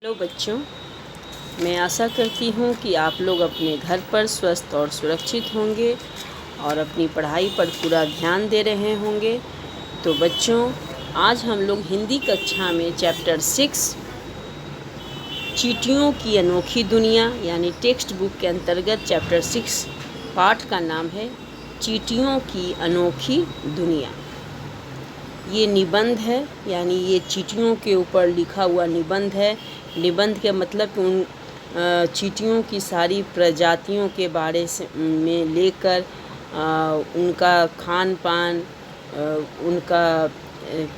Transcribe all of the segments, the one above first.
Hello बच्चों, मैं आशा करती हूँ कि आप लोग अपने घर पर स्वस्थ और सुरक्षित होंगे और अपनी पढ़ाई पर पूरा ध्यान दे रहे होंगे। तो बच्चों, आज हम लोग हिंदी कक्षा में चैप्टर 6 चींटियों की अनोखी दुनिया यानी टेक्स्ट बुक के अंतर्गत चैप्टर 6 पाठ का नाम है चींटियों की अनोखी दुनिया। ये निबंध है, यानी ये चींटियों के ऊपर लिखा हुआ निबंध है। निबंध के मतलब कि उन चींटियों की सारी प्रजातियों के बारे में लेकर उनका खान पान, उनका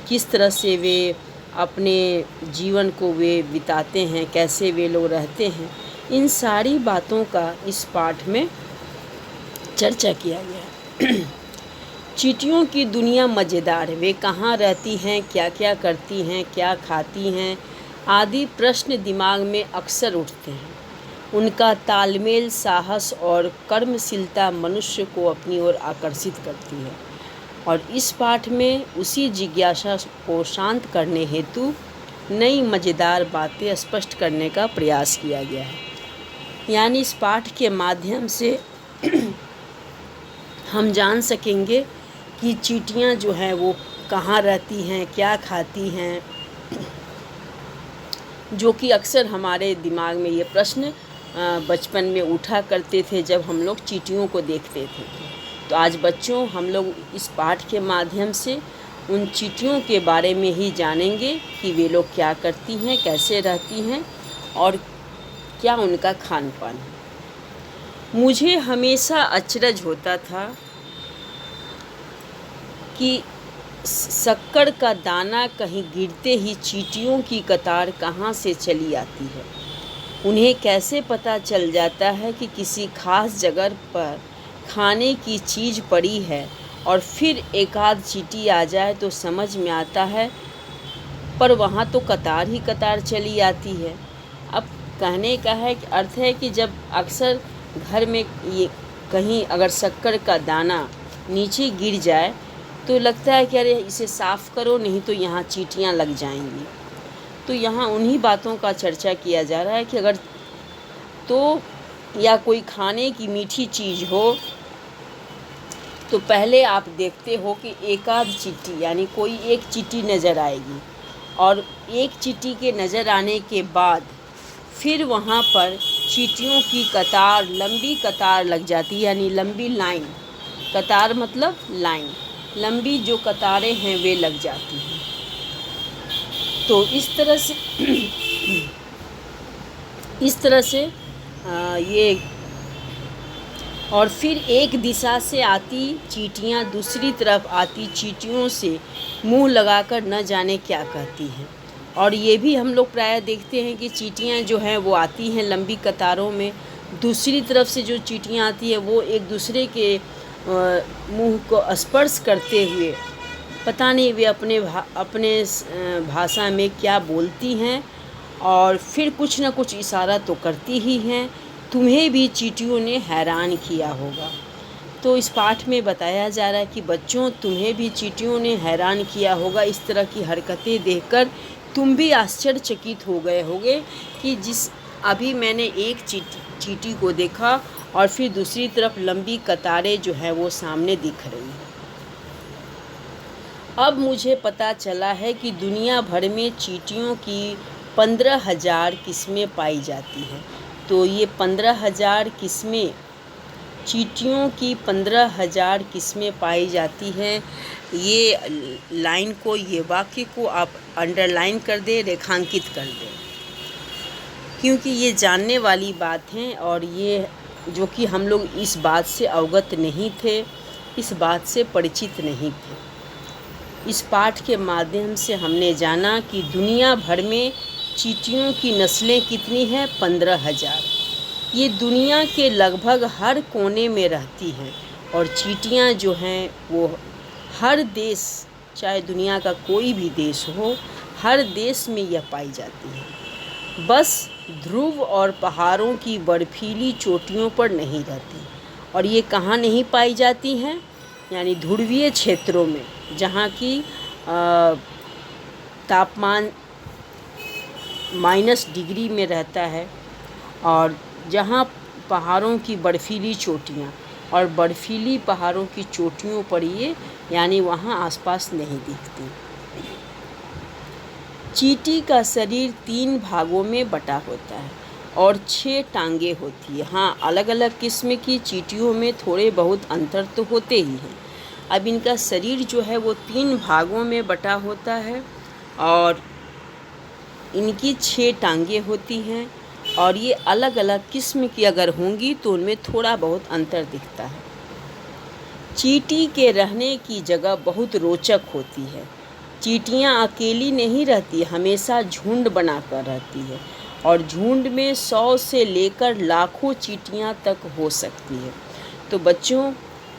किस तरह से वे अपने जीवन को वे बिताते हैं, कैसे वे लोग रहते हैं, इन सारी बातों का इस पाठ में चर्चा किया गया है। चींटियों की दुनिया मज़ेदार है। वे कहाँ रहती हैं, क्या क्या करती हैं, क्या खाती हैं आदि प्रश्न दिमाग में अक्सर उठते हैं। उनका तालमेल, साहस और कर्मशीलता मनुष्य को अपनी ओर आकर्षित करती है और इस पाठ में उसी जिज्ञासा को शांत करने हेतु नई मज़ेदार बातें स्पष्ट करने का प्रयास किया गया है। यानी इस पाठ के माध्यम से हम जान सकेंगे कि चींटियाँ जो हैं वो कहाँ रहती हैं, क्या खाती हैं, जो कि अक्सर हमारे दिमाग में ये प्रश्न बचपन में उठा करते थे जब हम लोग चींटियों को देखते थे। तो आज बच्चों, हम लोग इस पाठ के माध्यम से उन चींटियों के बारे में ही जानेंगे कि वे लोग क्या करती हैं, कैसे रहती हैं और क्या उनका खान पान है। मुझे हमेशा अचरज होता था कि शक्कर का दाना कहीं गिरते ही चींटियों की कतार कहाँ से चली आती है। उन्हें कैसे पता चल जाता है कि किसी खास जगह पर खाने की चीज़ पड़ी है और फिर एक आध चींटी आ जाए तो समझ में आता है, पर वहाँ तो कतार ही कतार चली आती है। अब कहने का है कि अर्थ है कि जब अक्सर घर में ये कहीं अगर शक्कर का दाना नीचे गिर जाए तो लगता है कि अरे इसे साफ़ करो, नहीं तो यहाँ चींटियाँ लग जाएंगी। तो यहाँ उन्हीं बातों का चर्चा किया जा रहा है कि अगर तो या कोई खाने की मीठी चीज़ हो तो पहले आप देखते हो कि एक आध चींटी यानी कोई एक चींटी नज़र आएगी और एक चींटी के नज़र आने के बाद फिर वहाँ पर चींटियों की कतार, लंबी कतार लग जाती है, यानी लंबी लाइन। कतार मतलब लाइन, लंबी जो कतारें हैं वे लग जाती हैं। तो इस तरह से ये और फिर एक दिशा से आती चींटियाँ दूसरी तरफ आती चींटियों से मुंह लगाकर न जाने क्या कहती हैं। और ये भी हम लोग प्रायः देखते हैं कि चींटियाँ जो हैं वो आती हैं लंबी कतारों में, दूसरी तरफ से जो चींटियाँ आती हैं वो एक दूसरे के मुंह को स्पर्श करते हुए पता नहीं वे अपने भाषा में क्या बोलती हैं और फिर कुछ न कुछ इशारा तो करती ही हैं। तुम्हें भी चींटियों ने हैरान किया होगा। तो इस पाठ में बताया जा रहा है कि बच्चों, तुम्हें भी चींटियों ने हैरान किया होगा। इस तरह की हरकतें देखकर तुम भी आश्चर्यचकित हो गए होगे कि अभी मैंने एक चींटी को देखा और फिर दूसरी तरफ लंबी कतारें जो है वो सामने दिख रही हैं। अब मुझे पता चला है कि दुनिया भर में चींटियों की 15,000 किस्में पाई जाती हैं। तो ये 15,000 किस्में, चींटियों की 15,000 किस्में पाई जाती हैं। ये लाइन को, ये वाक्य को आप अंडरलाइन कर दें, रेखांकित कर दें, क्योंकि ये जानने वाली बात है और ये जो कि हम लोग इस बात से अवगत नहीं थे, इस बात से परिचित नहीं थे। इस पाठ के माध्यम से हमने जाना कि दुनिया भर में चींटियों की नस्लें कितनी हैं, 15,000। ये दुनिया के लगभग हर कोने में रहती हैं और चींटियाँ जो हैं वो हर देश, चाहे दुनिया का कोई भी देश हो, हर देश में यह पाई जाती है। बस ध्रुव और पहाड़ों की बर्फीली चोटियों पर नहीं रहती। और ये कहाँ नहीं पाई जाती हैं, यानी ध्रुवीय क्षेत्रों में, जहाँ की तापमान माइनस डिग्री में रहता है, और जहाँ पहाड़ों की बर्फीली चोटियाँ और बर्फीली पहाड़ों की चोटियों पर ये यानी वहाँ आसपास नहीं दिखती। चींटी का शरीर 3 भागों में बटा होता है और 6 टांगें होती है। हाँ, अलग अलग किस्म की चींटियों में थोड़े बहुत अंतर तो होते ही हैं। अब इनका शरीर जो है वो 3 भागों में बटा होता है और इनकी 6 टांगें होती हैं, और ये अलग अलग किस्म की अगर होंगी तो उनमें थोड़ा बहुत अंतर दिखता है। चींटी के रहने की जगह बहुत रोचक होती है। चींटियाँ अकेली नहीं रहती, हमेशा झुंड बनाकर रहती है, और झुंड में 100 से लेकर लाखों चींटियाँ तक हो सकती है। तो बच्चों,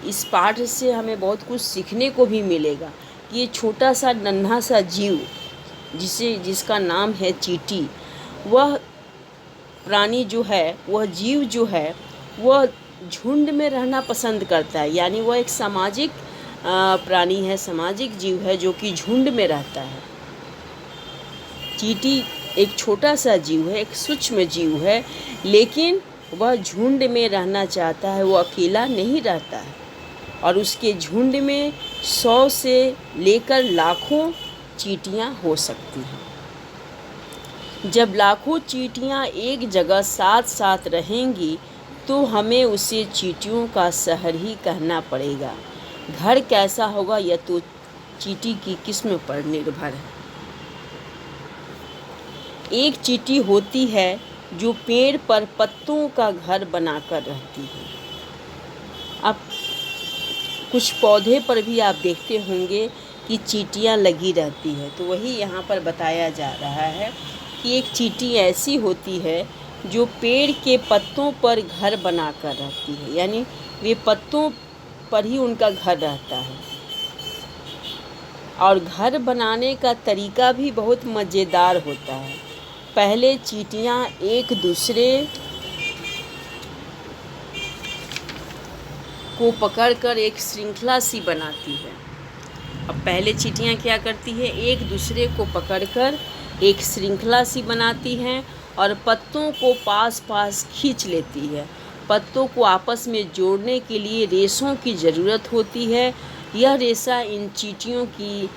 इस पाठ से हमें बहुत कुछ सीखने को भी मिलेगा कि ये छोटा सा नन्हा सा जीव जिसका नाम है चींटी, वह प्राणी जो है, वह जीव जो है, वह झुंड में रहना पसंद करता है। यानी वह एक सामाजिक प्राणी है, सामाजिक जीव है जो कि झुंड में रहता है। चींटी एक छोटा सा जीव है, एक सूक्ष्म जीव है, लेकिन वह झुंड में रहना चाहता है, वो अकेला नहीं रहता है, और उसके झुंड में 100 से लेकर लाखों चींटियाँ हो सकती हैं। जब लाखों चींटियाँ एक जगह साथ साथ रहेंगी तो हमें उसे चींटियों का शहर ही कहना पड़ेगा। घर कैसा होगा यह तो चींटी की किस्म पर निर्भर है। एक चींटी होती है जो पेड़ पर पत्तों का घर बनाकर रहती है। अब कुछ पौधे पर भी आप देखते होंगे कि चींटियाँ लगी रहती है, तो वही यहाँ पर बताया जा रहा है कि एक चींटी ऐसी होती है जो पेड़ के पत्तों पर घर बनाकर रहती है, यानी वे पत्तों पर ही उनका घर रहता है। और घर बनाने का तरीका भी बहुत मज़ेदार होता है। पहले चींटियाँ एक दूसरे को पकड़कर एक श्रृंखला सी बनाती है। अब पहले चींटियाँ क्या करती है, एक दूसरे को पकड़कर एक श्रृंखला सी बनाती हैं और पत्तों को पास पास खींच लेती है। पत्तों को आपस में जोड़ने के लिए रेशों की ज़रूरत होती है। यह रेशा इन चींटियों की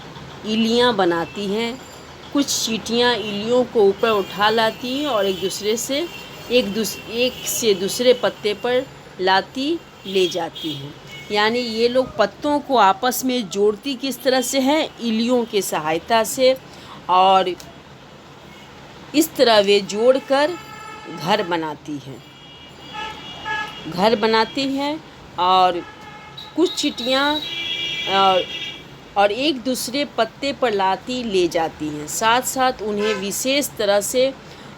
इलियां बनाती हैं। कुछ चींटियां इलियों को ऊपर उठा लाती हैं और एक से दूसरे पत्ते पर लाती ले जाती हैं। यानी ये लोग पत्तों को आपस में जोड़ती किस तरह से है, इलियों की सहायता से, और इस तरह वे जोड़कर घर बनाती हैं। और कुछ चींटियाँ और एक दूसरे पत्ते पर लाती ले जाती हैं, साथ साथ उन्हें विशेष तरह से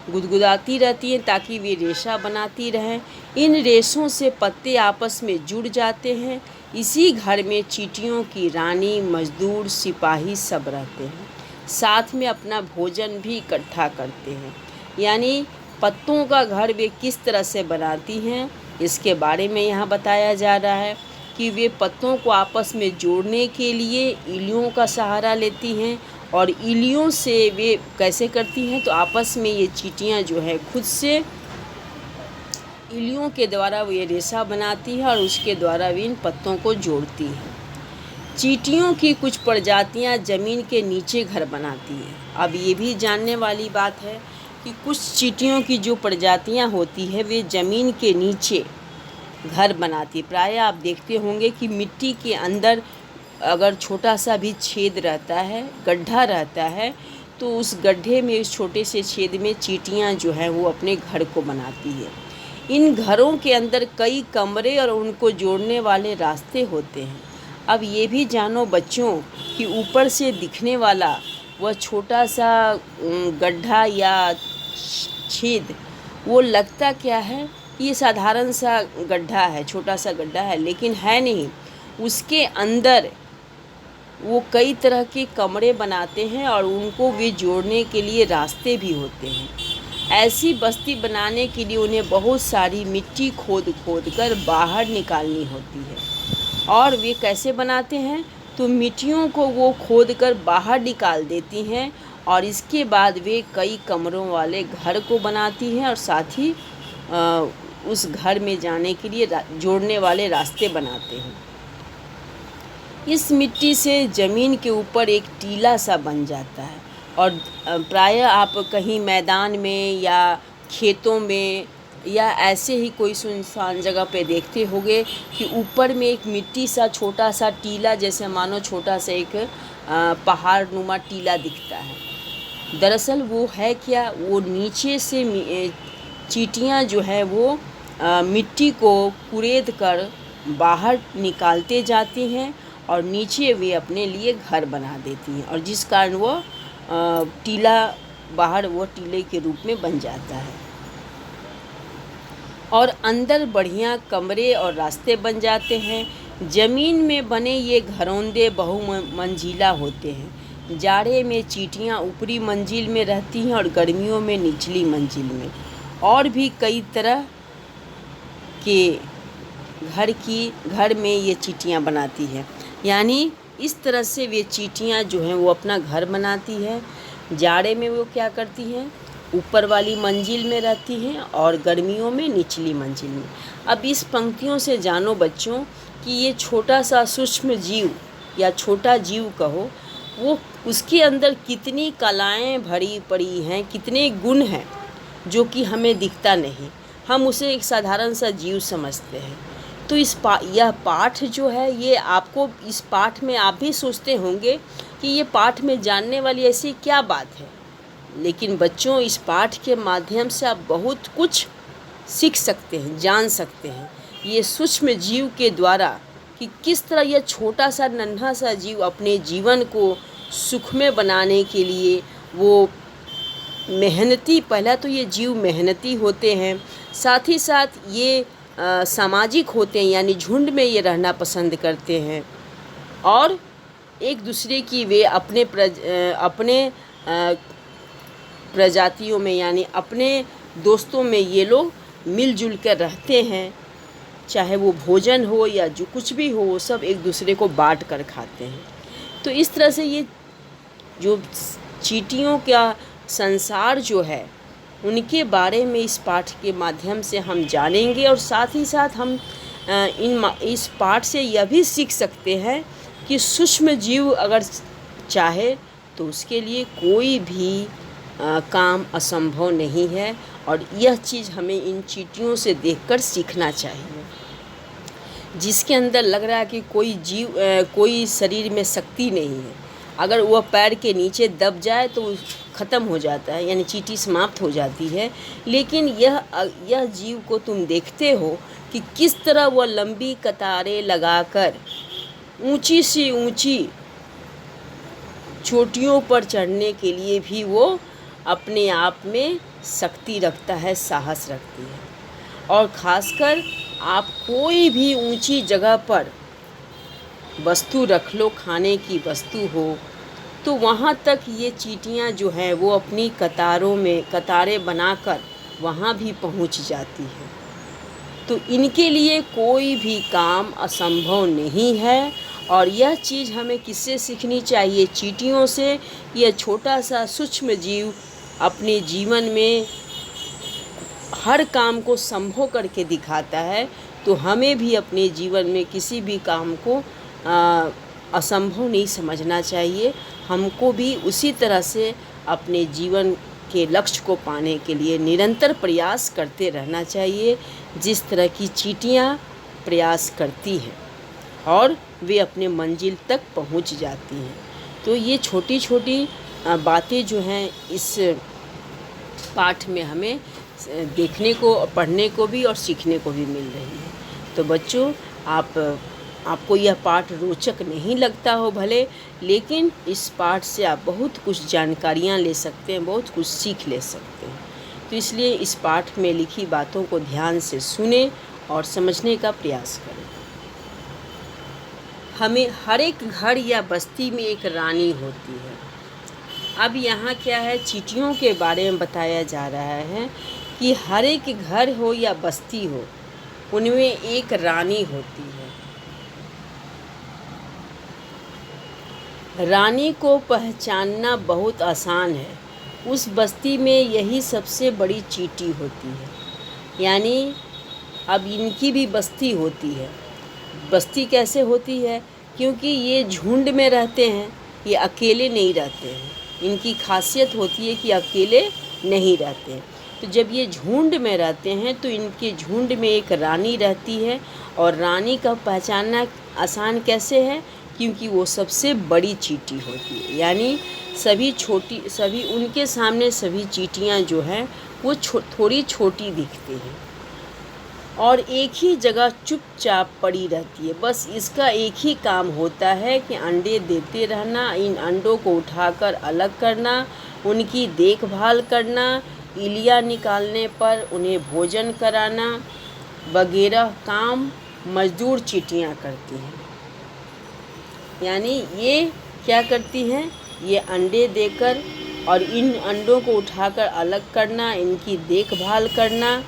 गुदगुदाती रहती हैं ताकि वे रेशा बनाती रहें। इन रेशों से पत्ते आपस में जुड़ जाते हैं। इसी घर में चींटियों की रानी, मजदूर, सिपाही सब रहते हैं, साथ में अपना भोजन भी इकट्ठा करते हैं। यानी पत्तों का घर वे किस तरह से बनाती हैं, इसके बारे में यहाँ बताया जा रहा है कि वे पत्तों को आपस में जोड़ने के लिए इलियों का सहारा लेती हैं, और इलियों से वे कैसे करती हैं, तो आपस में ये चींटियाँ जो है खुद से इलियों के द्वारा वे रेशा बनाती है और उसके द्वारा वे इन पत्तों को जोड़ती हैं। चींटियों की कुछ प्रजातियां ज़मीन के नीचे घर बनाती हैं। अब ये भी जानने वाली बात है कि कुछ चींटियों की जो प्रजातियां होती है वे ज़मीन के नीचे घर बनाती। प्रायः आप देखते होंगे कि मिट्टी के अंदर अगर छोटा सा भी छेद रहता है, गड्ढा रहता है, तो उस गड्ढे में, उस छोटे से छेद में चींटियाँ जो हैं वो अपने घर को बनाती है। इन घरों के अंदर कई कमरे और उनको जोड़ने वाले रास्ते होते हैं। अब ये भी जानो बच्चों कि ऊपर से दिखने वाला वह छोटा सा गड्ढा या छेद वो लगता क्या है, ये साधारण सा गड्ढा है, छोटा सा गड्ढा है, लेकिन है नहीं। उसके अंदर वो कई तरह के कमरे बनाते हैं और उनको वे जोड़ने के लिए रास्ते भी होते हैं। ऐसी बस्ती बनाने के लिए उन्हें बहुत सारी मिट्टी खोद कर बाहर निकालनी होती है। और वे कैसे बनाते हैं, तो मिट्टियों को वो खोद कर बाहर निकाल देती हैं और इसके बाद वे कई कमरों वाले घर को बनाती हैं और साथ ही उस घर में जाने के लिए जोड़ने वाले रास्ते बनाते हैं। इस मिट्टी से ज़मीन के ऊपर एक टीला सा बन जाता है और प्रायः आप कहीं मैदान में या खेतों में या ऐसे ही कोई सुनसान जगह पे देखते होंगे कि ऊपर में एक मिट्टी सा छोटा सा टीला, जैसे मानो छोटा सा एक पहाड़ नुमा टीला दिखता है। दरअसल वो है क्या, वो नीचे से चींटियाँ जो है वो मिट्टी को कुरेद कर बाहर निकालते जाती हैं और नीचे वे अपने लिए घर बना देती हैं और जिस कारण वो टीला बाहर वो टीले के रूप में बन जाता है और अंदर बढ़िया कमरे और रास्ते बन जाते हैं। ज़मीन में बने ये घरौंदे बहुमंजिला होते हैं। जाड़े में चींटियाँ ऊपरी मंजिल में रहती हैं और गर्मियों में निचली मंजिल में। और भी कई तरह के घर में ये चींटियाँ बनाती हैं, यानी इस तरह से वे चींटियाँ जो हैं वो अपना घर बनाती है। जाड़े में वो क्या करती हैं, ऊपर वाली मंजिल में रहती हैं और गर्मियों में निचली मंजिल में। अब इस पंक्तियों से जानो बच्चों कि ये छोटा सा सूक्ष्म जीव या छोटा जीव कहो, वो उसके अंदर कितनी कलाएं भरी पड़ी हैं, कितने गुण हैं जो कि हमें दिखता नहीं। हम उसे एक साधारण सा जीव समझते हैं। तो यह पाठ जो है, ये आपको इस पाठ में आप भी सोचते होंगे कि ये पाठ में जानने वाली ऐसी क्या बात है, लेकिन बच्चों इस पाठ के माध्यम से आप बहुत कुछ सीख सकते हैं, जान सकते हैं ये सूक्ष्म जीव के द्वारा कि किस तरह यह छोटा सा नन्हा सा जीव अपने जीवन को सुखमय बनाने के लिए वो मेहनती, पहला तो ये जीव मेहनती होते हैं, साथ ही साथ ये सामाजिक होते हैं, यानी झुंड में ये रहना पसंद करते हैं और एक दूसरे की वे अपने प्रजातियों में यानी अपने दोस्तों में ये लोग मिलजुल कर रहते हैं। चाहे वो भोजन हो या जो कुछ भी हो, वो सब एक दूसरे को बांट कर खाते हैं। तो इस तरह से ये जो चींटियों का संसार जो है, उनके बारे में इस पाठ के माध्यम से हम जानेंगे और साथ ही साथ हम इस पाठ से यह भी सीख सकते हैं कि सूक्ष्म जीव अगर चाहे तो उसके लिए कोई भी काम असंभव नहीं है और यह चीज़ हमें इन चींटियों से देखकर सीखना चाहिए। जिसके अंदर लग रहा है कि कोई शरीर में शक्ति नहीं है, अगर वह पैर के नीचे दब जाए तो ख़त्म हो जाता है, यानी चींटी समाप्त हो जाती है। लेकिन यह जीव को तुम देखते हो कि किस तरह वह लंबी कतारें लगाकर ऊंची से ऊंची चोटियों पर चढ़ने के लिए भी वो अपने आप में शक्ति रखता है, साहस रखती है। और ख़ासकर आप कोई भी ऊंची जगह पर वस्तु रख लो, खाने की वस्तु हो, तो वहाँ तक ये चींटियाँ जो हैं वो अपनी कतारें बनाकर वहाँ भी पहुँच जाती हैं। तो इनके लिए कोई भी काम असंभव नहीं है और यह चीज़ हमें किससे सीखनी चाहिए, चींटियों से। यह छोटा सा सूक्ष्म जीव अपने जीवन में हर काम को संभव करके दिखाता है, तो हमें भी अपने जीवन में किसी भी काम को असंभव नहीं समझना चाहिए। हमको भी उसी तरह से अपने जीवन के लक्ष्य को पाने के लिए निरंतर प्रयास करते रहना चाहिए, जिस तरह की चींटियाँ प्रयास करती हैं और वे अपने मंजिल तक पहुंच जाती हैं। तो ये छोटी छोटी बातें जो हैं इस पाठ में हमें देखने को, पढ़ने को भी और सीखने को भी मिल रही है। तो बच्चों, आपको यह पाठ रोचक नहीं लगता हो भले, लेकिन इस पाठ से आप बहुत कुछ जानकारियाँ ले सकते हैं, बहुत कुछ सीख ले सकते हैं। तो इसलिए इस पाठ में लिखी बातों को ध्यान से सुने और समझने का प्रयास करें। हमें हर एक घर या बस्ती में एक रानी होती है। अब यहाँ क्या है, चींटियों के बारे में बताया जा रहा है कि हर एक घर हो या बस्ती हो, उनमें एक रानी होती है। रानी को पहचानना बहुत आसान है। उस बस्ती में यही सबसे बड़ी चींटी होती है। यानी अब इनकी भी बस्ती होती है। बस्ती कैसे होती है? क्योंकि ये झुंड में रहते हैं, ये अकेले नहीं रहते हैं। इनकी खासियत होती है कि अकेले नहीं रहते हैं। तो जब ये झुंड में रहते हैं तो इनके झुंड में एक रानी रहती है। और रानी का पहचानना आसान कैसे है? क्योंकि वो सबसे बड़ी चींटी होती है। यानी सभी उनके सामने सभी चींटियाँ जो हैं वो थोड़ी छोटी दिखती हैं और एक ही जगह चुपचाप पड़ी रहती है। बस इसका एक ही काम होता है कि अंडे देते रहना, इन अंडों को उठाकर अलग करना, उनकी देखभाल करना, इलिया निकालने पर उन्हें भोजन कराना वगैरह काम मजदूर चींटियाँ करती हैं। यानी ये क्या करती हैं? ये अंडे देकर और इन अंडों को उठाकर अलग करना, इनकी देखभाल करना,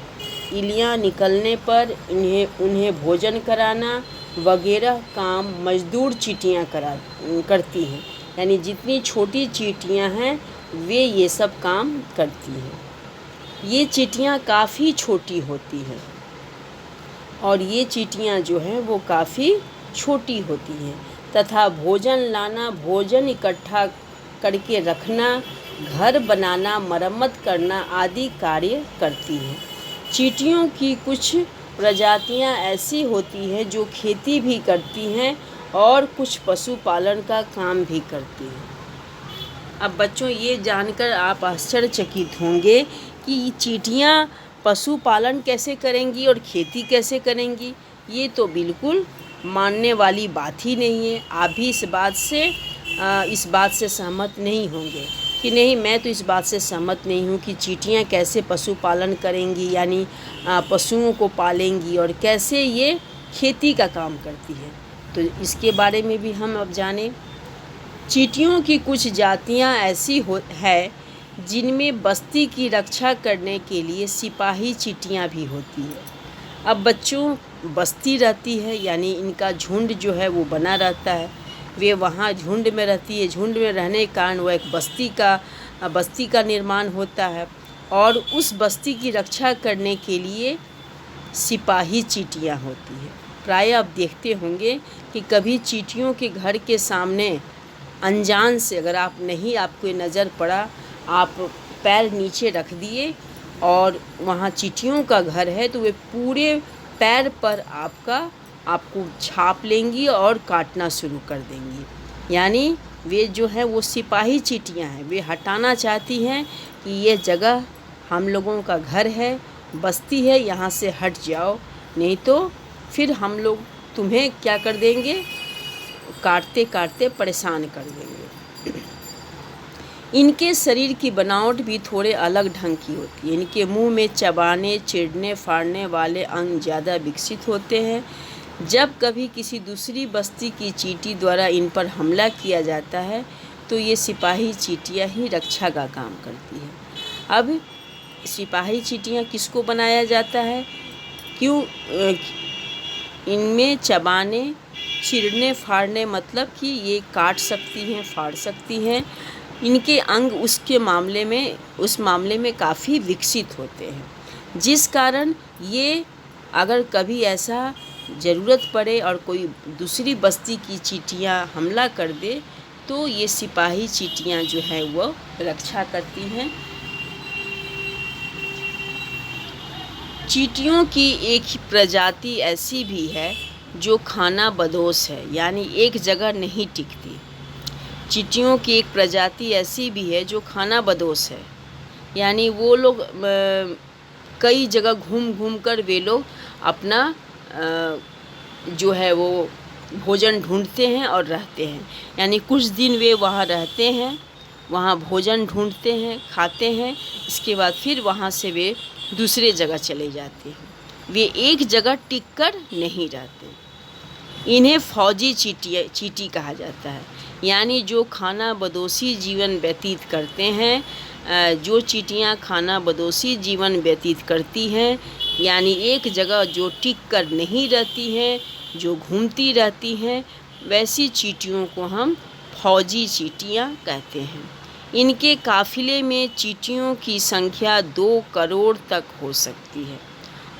इलियाँ निकलने पर उन्हें भोजन कराना वगैरह काम मजदूर चींटियाँ करती हैं। यानी जितनी छोटी चींटियाँ हैं वे ये सब काम करती हैं। ये चींटियाँ काफ़ी छोटी होती हैं और ये चींटियाँ जो हैं वो काफ़ी छोटी होती हैं तथा भोजन लाना, भोजन इकट्ठा करके रखना, घर बनाना, मरम्मत करना आदि कार्य करती हैं। चींटियों की कुछ प्रजातियां ऐसी होती हैं जो खेती भी करती हैं और कुछ पशुपालन का काम भी करती हैं। अब बच्चों, ये जानकर आप आश्चर्यचकित होंगे कि चींटियां पशुपालन कैसे करेंगी और खेती कैसे करेंगी। ये तो बिल्कुल मानने वाली बात ही नहीं है। आप भी इस बात से सहमत नहीं होंगे कि नहीं, मैं तो इस बात से सहमत नहीं हूँ कि चींटियाँ कैसे पशुपालन करेंगी, यानी पशुओं को पालेंगी और कैसे ये खेती का काम करती है। तो इसके बारे में भी हम अब जानें। चींटियों की कुछ जातियाँ ऐसी है जिनमें बस्ती की रक्षा करने के लिए सिपाही चींटियाँ भी होती है। अब बच्चों, बस्ती रहती है यानी इनका झुंड जो है वो बना रहता है। वे वहाँ झुंड में रहती है। झुंड में रहने के कारण वो एक बस्ती का निर्माण होता है और उस बस्ती की रक्षा करने के लिए सिपाही चींटियाँ होती है। प्राय आप देखते होंगे कि कभी चींटियों के घर के सामने अनजान से अगर आपको नज़र पड़ा, आप पैर नीचे रख दिए और वहाँ चींटियों का घर है तो वे पूरे पैर पर आपको छाप लेंगी और काटना शुरू कर देंगी। यानी वे जो है वो सिपाही चींटियाँ हैं। वे हटाना चाहती हैं कि ये जगह हम लोगों का घर है, बस्ती है, यहाँ से हट जाओ, नहीं तो फिर हम लोग तुम्हें क्या कर देंगे, काटते काटते परेशान कर देंगे। इनके शरीर की बनावट भी थोड़े अलग ढंग की होती है। इनके मुंह में चबाने, चिढ़ने, फाड़ने वाले अंग ज़्यादा विकसित होते हैं। जब कभी किसी दूसरी बस्ती की चींटी द्वारा इन पर हमला किया जाता है तो ये सिपाही चींटियाँ ही रक्षा का काम करती है। अब सिपाही चींटियाँ किसको बनाया जाता है? क्यों? इनमें चबाने, चिढ़ने, फाड़ने मतलब कि ये काट सकती हैं, फाड़ सकती हैं। इनके अंग उस मामले में काफ़ी विकसित होते हैं, जिस कारण ये अगर कभी ऐसा ज़रूरत पड़े और कोई दूसरी बस्ती की चींटियाँ हमला कर दे तो ये सिपाही चींटियाँ जो है वो रक्षा करती हैं। चींटियों की एक प्रजाति ऐसी भी है जो खाना बदोश है, यानी एक जगह नहीं टिकती। चींटियों की एक प्रजाति ऐसी भी है जो खाना बदोश है, यानी वो लोग कई जगह घूम घूम कर वे लोग अपना जो है वो भोजन ढूंढते हैं और रहते हैं। यानी कुछ दिन वे वहाँ रहते हैं, वहाँ भोजन ढूंढते हैं, खाते हैं, इसके बाद फिर वहाँ से वे दूसरे जगह चले जाते हैं। वे एक जगह टिक कर नहीं रहते। इन्हें फौजी चींटी कहा जाता है, यानी जो खाना बदोशी जीवन व्यतीत करते हैं। जो चींटियाँ खाना बदोशी जीवन व्यतीत करती हैं, यानी एक जगह जो टिक कर नहीं रहती हैं, जो घूमती रहती हैं, वैसी चींटियों को हम फौजी चींटियाँ कहते हैं। इनके काफ़िले में चींटियों की संख्या 2 करोड़ तक हो सकती है।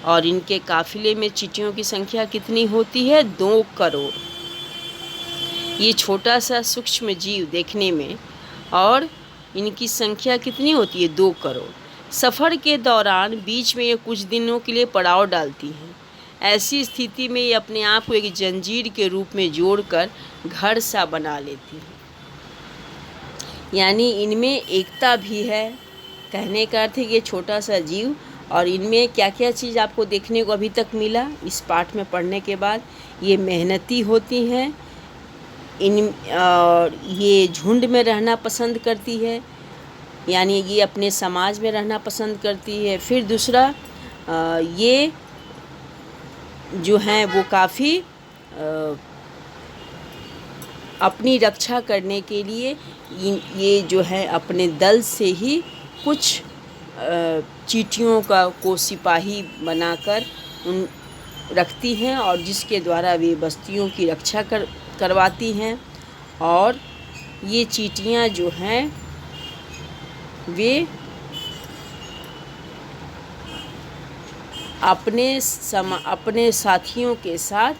और इनके काफ़िले में चींटियों की संख्या कितनी होती है? 2 करोड़। ये छोटा सा सूक्ष्म जीव देखने में, और इनकी संख्या कितनी होती है? 2 करोड़। सफ़र के दौरान बीच में ये कुछ दिनों के लिए पड़ाव डालती हैं। ऐसी स्थिति में ये अपने आप को एक जंजीर के रूप में जोड़कर घर सा बना लेती हैं। यानी इनमें एकता भी है। कहने का अर्थ है कि ये छोटा सा जीव, और इनमें क्या क्या चीज़ आपको देखने को अभी तक मिला इस पाठ में पढ़ने के बाद? ये मेहनती होती हैं, और ये झुंड में रहना पसंद करती है, यानी ये अपने समाज में रहना पसंद करती है। फिर दूसरा, ये जो हैं वो काफ़ी अपनी रक्षा करने के लिए ये जो है अपने दल से ही कुछ चींटियों को सिपाही बनाकर उन रखती हैं, और जिसके द्वारा वे बस्तियों की रक्षा करवाती हैं। और ये चींटियाँ जो हैं वे अपने साथियों के साथ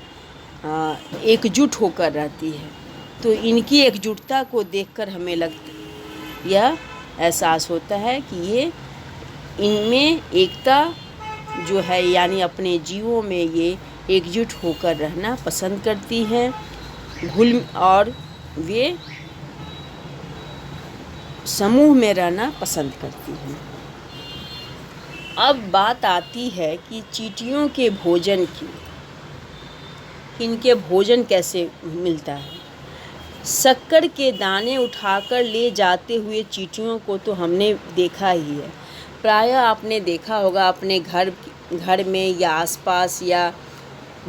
एकजुट होकर रहती है। तो इनकी एकजुटता को देखकर हमें यह एहसास होता है कि ये इनमें एकता जो है, यानी अपने जीवों में ये एकजुट होकर रहना पसंद करती हैं, और वे समूह में रहना पसंद करती हैं। अब बात आती है कि चींटियों के भोजन की। इनके भोजन कैसे मिलता है? शक्कर के दाने उठाकर ले जाते हुए चींटियों को तो हमने देखा ही है। प्रायः आपने देखा होगा अपने घर में या आसपास या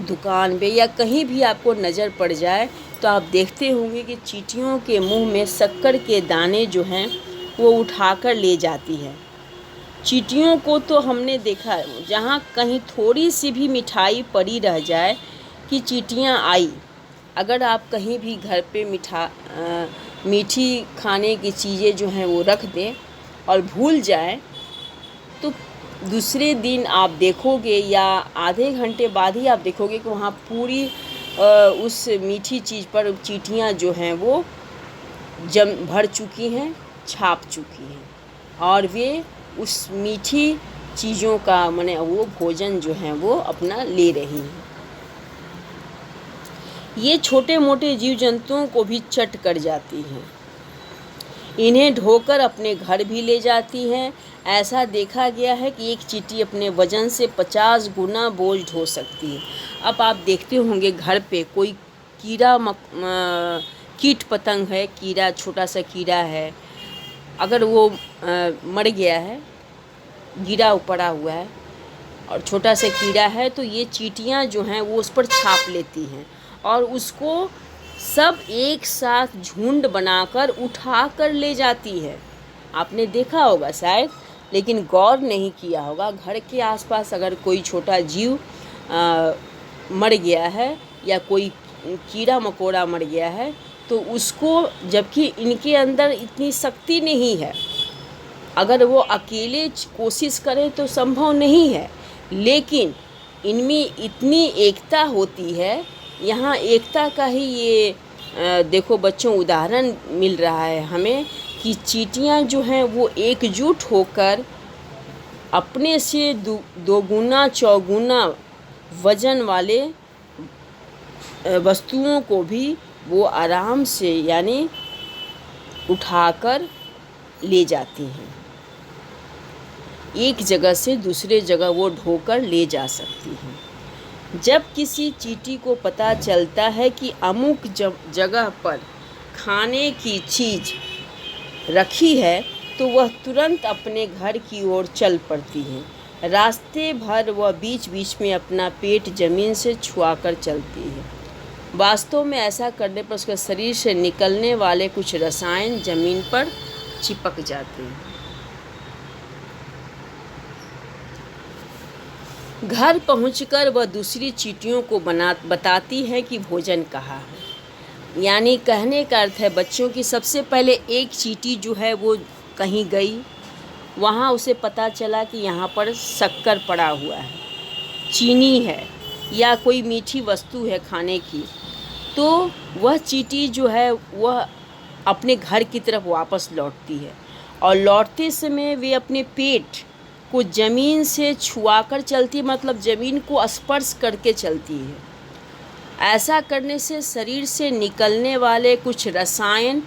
दुकान पे या कहीं भी आपको नज़र पड़ जाए तो आप देखते होंगे कि चींटियों के मुंह में शक्कर के दाने जो हैं वो उठाकर ले जाती है। चींटियों को तो हमने देखा है, जहाँ कहीं थोड़ी सी भी मिठाई पड़ी रह जाए कि चींटियाँ आई। अगर आप कहीं भी घर पे मीठी खाने की चीज़ें जो हैं वो रख दें और भूल जाए, तो दूसरे दिन आप देखोगे या आधे घंटे बाद ही आप देखोगे कि वहाँ पूरी उस मीठी चीज़ पर चींटियाँ जो हैं वो भर चुकी हैं, छाप चुकी हैं, और वे उस मीठी चीज़ों का माने वो भोजन जो है वो अपना ले रही हैं। ये छोटे मोटे जीव जंतुओं को भी चट कर जाती हैं। इन्हें ढोकर अपने घर भी ले जाती हैं। ऐसा देखा गया है कि एक चींटी अपने वजन से 50 गुना बोझ ढो सकती है। अब आप देखते होंगे घर पे कोई कीट पतंग है, कीड़ा, छोटा सा कीड़ा है, अगर वो मर गया है, गिरा पड़ा हुआ है और छोटा सा कीड़ा है, तो ये चींटियाँ जो हैं वो उस पर छाप लेती हैं और उसको सब एक साथ झुंड बनाकर उठा कर ले जाती है। आपने देखा होगा शायद, लेकिन गौर नहीं किया होगा। घर के आसपास अगर कोई छोटा जीव मर गया है या कोई कीड़ा मकोड़ा मर गया है, तो उसको, जबकि इनके अंदर इतनी शक्ति नहीं है, अगर वो अकेले कोशिश करें तो संभव नहीं है, लेकिन इनमें इतनी एकता होती है। यहाँ एकता का ही ये देखो बच्चों उदाहरण मिल रहा है हमें कि चींटियाँ जो हैं वो एकजुट होकर अपने से दोगुना चौगुना वजन वाले वस्तुओं को भी वो आराम से यानी उठाकर ले जाती हैं। एक जगह से दूसरे जगह वो ढोकर ले जा सकती हैं। जब किसी चींटी को पता चलता है कि अमुक जगह पर खाने की चीज़ रखी है, तो वह तुरंत अपने घर की ओर चल पड़ती है। रास्ते भर वह बीच बीच में अपना पेट ज़मीन से छुआकर चलती है। वास्तव में ऐसा करने पर उसके शरीर से निकलने वाले कुछ रसायन ज़मीन पर चिपक जाते हैं। घर पहुंचकर वह दूसरी चींटियों को बताती है कि भोजन कहाँ है। यानी कहने का अर्थ है बच्चों की, सबसे पहले एक चींटी जो है वो कहीं गई, वहाँ उसे पता चला कि यहाँ पर शक्कर पड़ा हुआ है, चीनी है या कोई मीठी वस्तु है खाने की। तो वह चींटी जो है वह अपने घर की तरफ वापस लौटती है और लौटते समय वे अपने पेट को ज़मीन से छुआकर चलती, मतलब ज़मीन को स्पर्श करके चलती है। ऐसा करने से शरीर से निकलने वाले कुछ रसायन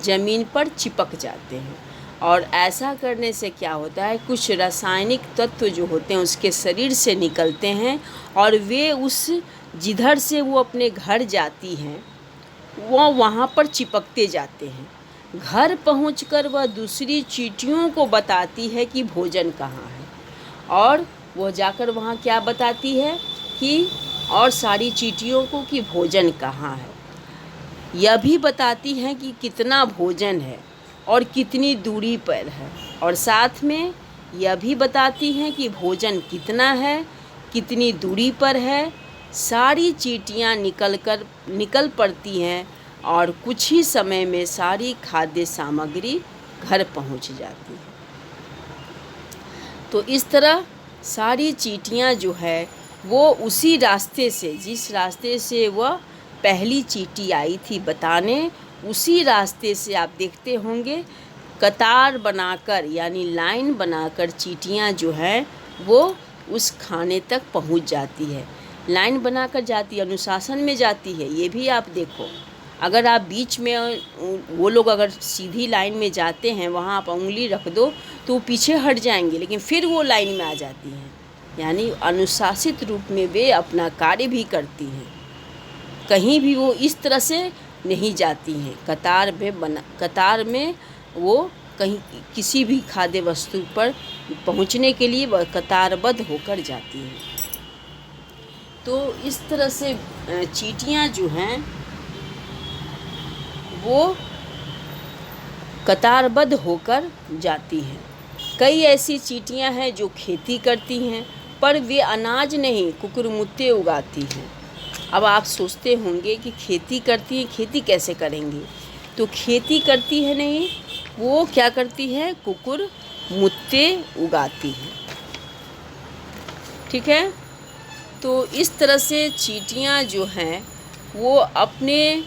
ज़मीन पर चिपक जाते हैं और ऐसा करने से क्या होता है, कुछ रासायनिक तत्व जो होते हैं उसके शरीर से निकलते हैं और वे उस जिधर से वो अपने घर जाती हैं वो वहाँ पर चिपकते जाते हैं। घर पहुंचकर वह दूसरी चींटियों को बताती है कि भोजन कहाँ है, और वह जाकर वहाँ क्या बताती है कि और सारी चींटियों को कि भोजन कहाँ है। यह भी बताती हैं कि कितना भोजन है और कितनी दूरी पर है, और साथ में यह भी बताती हैं कि भोजन कितना है, कितनी दूरी पर है। सारी चींटियाँ निकल पड़ती हैं और कुछ ही समय में सारी खाद्य सामग्री घर पहुंच जाती है। तो इस तरह सारी चींटियाँ जो है वो उसी रास्ते से, जिस रास्ते से वह पहली चींटी आई थी बताने, उसी रास्ते से आप देखते होंगे कतार बनाकर यानी लाइन बनाकर चींटियाँ जो है वो उस खाने तक पहुंच जाती है। लाइन बनाकर जाती है, अनुशासन में जाती है। ये भी आप देखो, अगर आप बीच में, वो लोग अगर सीधी लाइन में जाते हैं, वहाँ आप उंगली रख दो तो वो पीछे हट जाएंगे, लेकिन फिर वो लाइन में आ जाती हैं। यानी अनुशासित रूप में वे अपना कार्य भी करती हैं, कहीं भी वो इस तरह से नहीं जाती हैं। कतार में वो कहीं किसी भी खाद्य वस्तु पर पहुंचने के लिए वह कतारबद्ध होकर जाती हैं। तो इस तरह से चींटियाँ जो हैं वो कतारबद्ध होकर जाती हैं। कई ऐसी चींटियाँ हैं जो खेती करती हैं, पर वे अनाज नहीं कुकुरमुत्ते उगाती हैं। अब आप सोचते होंगे कि खेती करती हैं, खेती कैसे करेंगी? तो खेती करती है नहीं, वो क्या करती है, कुकुरमुत्ते उगाती हैं। ठीक है। तो इस तरह से चींटियाँ जो हैं वो अपने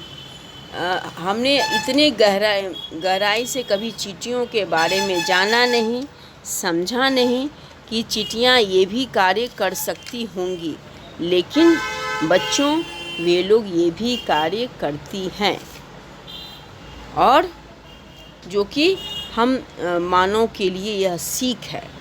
हमने इतने गहराई से कभी चींटियों के बारे में जाना नहीं, समझा नहीं कि चींटियाँ ये भी कार्य कर सकती होंगी, लेकिन बच्चों वे लोग ये भी कार्य करती हैं, और जो कि हम मानव के लिए यह सीख है।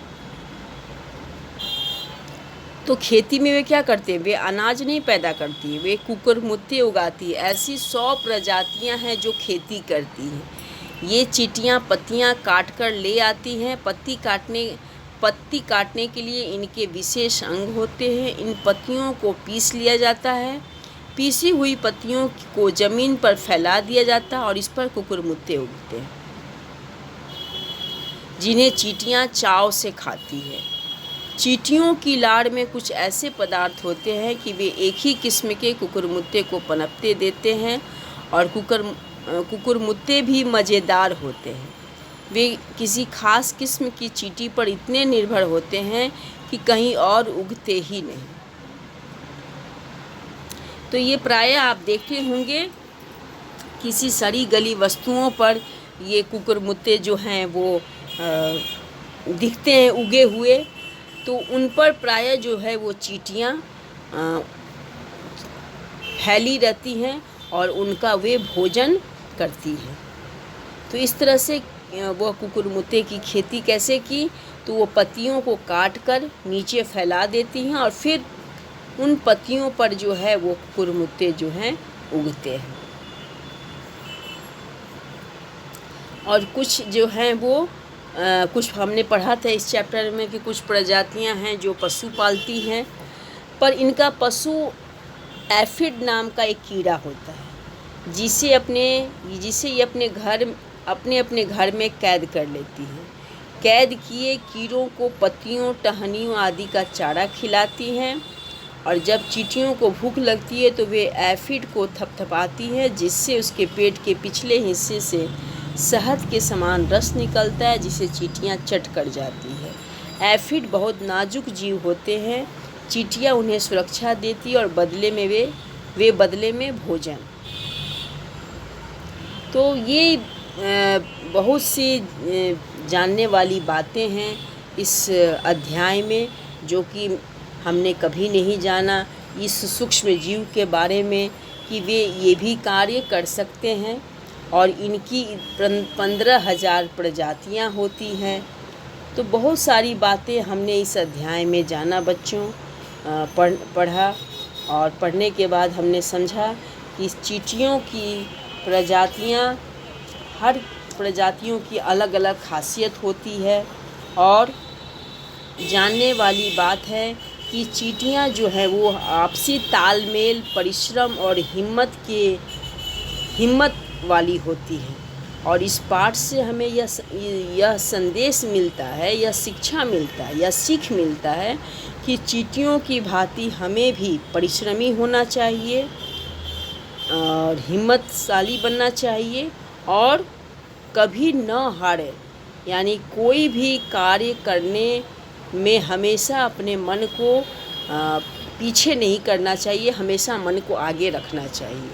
तो खेती में वे क्या करते हैं, वे अनाज नहीं पैदा करती, वे कुकुरमुत्ते उगाती है। ऐसी 100 प्रजातियां हैं जो खेती करती हैं। ये चींटियां पत्तियां काट कर ले आती हैं। पत्ती काटने के लिए इनके विशेष अंग होते हैं। इन पत्तियों को पीस लिया जाता है। पीसी हुई पत्तियों को ज़मीन पर फैला दिया जाता है और इस पर कुकुरमुत्ते उगते हैं, जिन्हें चींटियां चाव से खाती है। चींटियों की लाड़ में कुछ ऐसे पदार्थ होते हैं कि वे एक ही किस्म के कुकुरमुत्ते को पनपते देते हैं, और कुकुरमुत्ते भी मज़ेदार होते हैं। वे किसी खास किस्म की चींटी पर इतने निर्भर होते हैं कि कहीं और उगते ही नहीं। तो ये प्रायः आप देखते होंगे किसी सड़ी गली वस्तुओं पर ये कुकुरमुत्ते जो हैं वो दिखते हैं उगे हुए, तो उन पर प्रायः जो है वो चींटियाँ फैली रहती हैं और उनका वे भोजन करती हैं। तो इस तरह से वह कुकुरमुत्ते की खेती कैसे की, तो वो पत्तियों को काट कर नीचे फैला देती हैं और फिर उन पत्तियों पर जो है वो कुकुरमुत्ते जो हैं उगते हैं। और कुछ जो हैं वो कुछ हमने पढ़ा था इस चैप्टर में कि कुछ प्रजातियां हैं जो पशु पालती हैं, पर इनका पशु एफिड नाम का एक कीड़ा होता है, जिसे ये अपने घर में कैद कर लेती हैं। कैद किए कीड़ों को पत्तियों, टहनियों आदि का चारा खिलाती हैं और जब चींटियों को भूख लगती है तो वे एफिड को थपथपाती है, जिससे उसके पेट के पिछले हिस्से से शहद के समान रस निकलता है, जिसे चींटियां चट कर जाती है। एफिड बहुत नाजुक जीव होते हैं। चींटियां उन्हें सुरक्षा देती और बदले में वे बदले में भोजन। तो ये बहुत सी जानने वाली बातें हैं इस अध्याय में, जो कि हमने कभी नहीं जाना इस सूक्ष्म जीव के बारे में कि वे ये भी कार्य कर सकते हैं और इनकी 15,000 प्रजातियां होती हैं। तो बहुत सारी बातें हमने इस अध्याय में जाना बच्चों, पढ़ा, और पढ़ने के बाद हमने समझा कि चींटियों की प्रजातियां, हर प्रजातियों की अलग अलग खासियत होती है। और जानने वाली बात है कि चींटियां जो है वो आपसी तालमेल, परिश्रम और हिम्मत वाली होती हैं। और इस पाठ से हमें यह संदेश मिलता है, यह शिक्षा मिलता है, यह सीख मिलता है कि चींटियों की भांति हमें भी परिश्रमी होना चाहिए और हिम्मतशाली बनना चाहिए और कभी न हारे। यानी कोई भी कार्य करने में हमेशा अपने मन को पीछे नहीं करना चाहिए, हमेशा मन को आगे रखना चाहिए।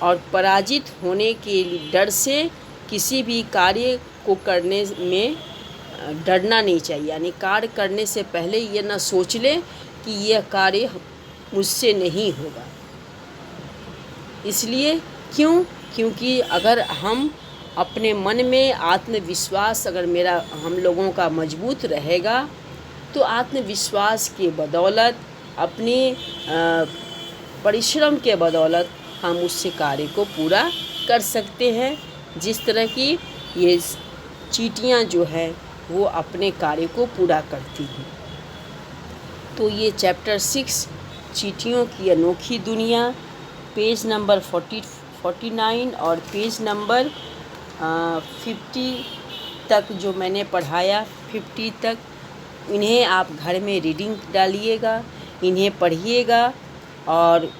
और पराजित होने के डर से किसी भी कार्य को करने में डरना नहीं चाहिए। यानी कार्य करने से पहले ये ना सोच लें कि यह कार्य मुझसे नहीं होगा। इसलिए क्योंकि अगर हम अपने मन में आत्मविश्वास, अगर हम लोगों का मजबूत रहेगा, तो आत्मविश्वास के बदौलत, अपने परिश्रम के बदौलत हम उस कार्य को पूरा कर सकते हैं। जिस तरह की ये चींटियां जो है वो अपने कार्य को पूरा करती हैं। तो ये चैप्टर 6 चींटियों की अनोखी दुनिया, पेज नंबर 49 और पेज नंबर 50 तक जो मैंने पढ़ाया, 50 तक, इन्हें आप घर में रीडिंग डालिएगा, इन्हें पढ़िएगा। और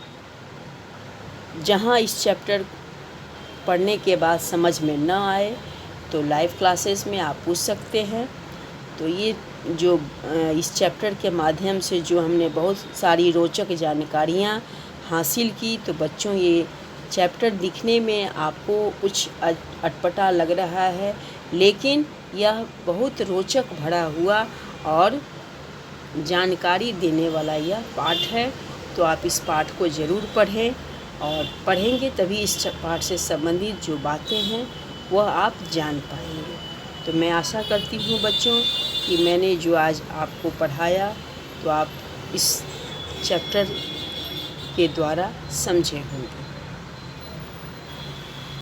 जहाँ इस चैप्टर पढ़ने के बाद समझ में न आए तो लाइव क्लासेस में आप पूछ सकते हैं। तो ये जो इस चैप्टर के माध्यम से जो हमने बहुत सारी रोचक जानकारियाँ हासिल की, तो बच्चों ये चैप्टर दिखने में आपको कुछ अटपटा लग रहा है, लेकिन यह बहुत रोचक भरा हुआ और जानकारी देने वाला यह पाठ है। तो आप इस पाठ को ज़रूर पढ़ें, और पढ़ेंगे तभी इस पाठ से संबंधित जो बातें हैं वह आप जान पाएंगे। तो मैं आशा करती हूँ बच्चों कि मैंने जो आज आपको पढ़ाया तो आप इस चैप्टर के द्वारा समझे होंगे।